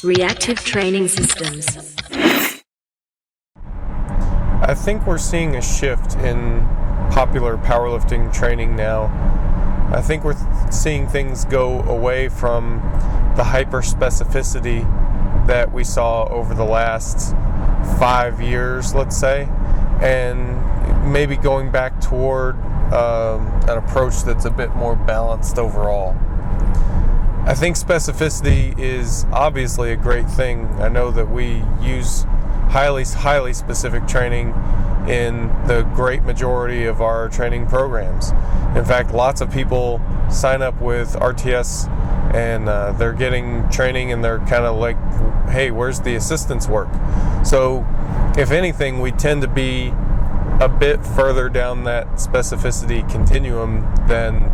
Reactive training systems. I think we're seeing a shift in popular powerlifting training now. I think we're seeing things go away from the hyper-specificity that we saw over the last 5 years, let's say, and maybe going back toward an approach that's a bit more balanced overall. I think specificity is obviously a great thing. I know that we use highly specific training in the great majority of our training programs. In fact, lots of people sign up with RTS and they're getting training and they're kind of like, hey, where's the assistance work? So if anything, we tend to be a bit further down that specificity continuum than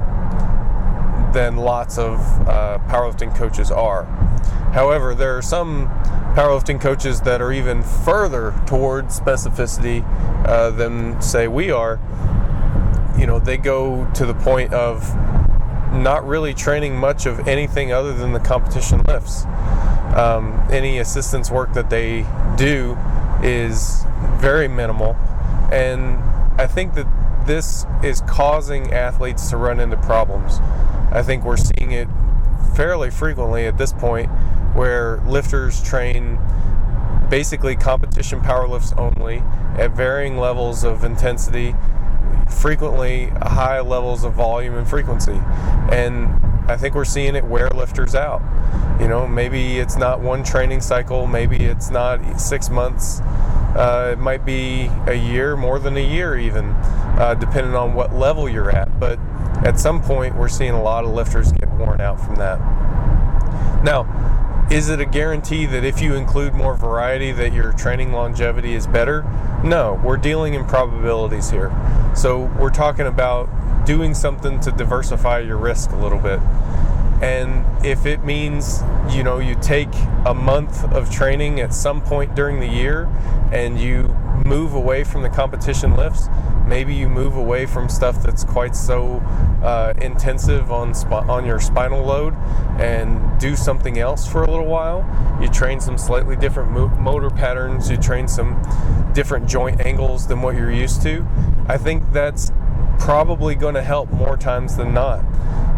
lots of powerlifting coaches are. However, there are some powerlifting coaches that are even further towards specificity than, say, we are. You know, they go to the point of not really training much of anything other than the competition lifts. Any assistance work that they do is very minimal, and I think that this is causing athletes to run into problems. I think we're seeing it fairly frequently at this point, where lifters train basically competition power lifts only at varying levels of intensity, frequently high levels of volume and frequency. And I think we're seeing it wear lifters out. You know, maybe it's not one training cycle, maybe it's not 6 months, it might be a year, more than a year even, depending on what level you're at. But at some point, we're seeing a lot of lifters get worn out from that. Now, is it a guarantee that if you include more variety that your training longevity is better? No, we're dealing in probabilities here. So we're talking about doing something to diversify your risk a little bit. And if it means, you know, you take a month of training at some point during the year and you move away from the competition lifts, maybe you move away from stuff that's quite so intensive on your spinal load and do something else for a little while. You train some slightly different motor patterns, you train some different joint angles than what you're used to. I think that's probably going to help more times than not.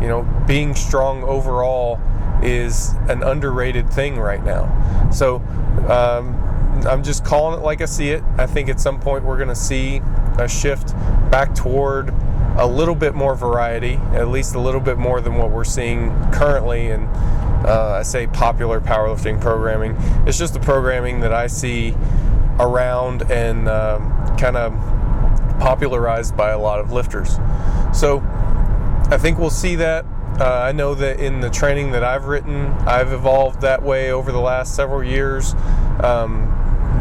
You know, being strong overall is an underrated thing right now. So I'm just calling it like I see it. I think at some point we're going to see a shift back toward a little bit more variety, at least a little bit more than what we're seeing currently in, I say, popular powerlifting programming. It's just the programming that I see around and kind of popularized by a lot of lifters. So I think we'll see that. I know that in the training that I've written, I've evolved that way over the last several years.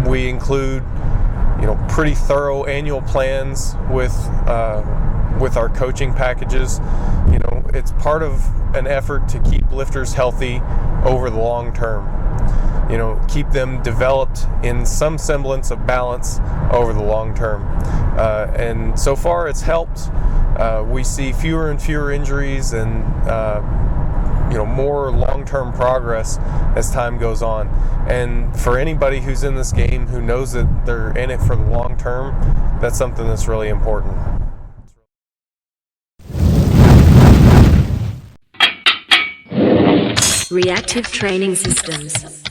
We include, you know, pretty thorough annual plans with our coaching packages. You know, it's part of an effort to keep lifters healthy over the long term. You know, keep them developed in some semblance of balance over the long term. And so far it's helped. We see fewer and fewer injuries and you know, more long-term progress as time goes on. And for anybody who's in this game who knows that they're in it for the long term, that's something that's really important. Reactive training systems.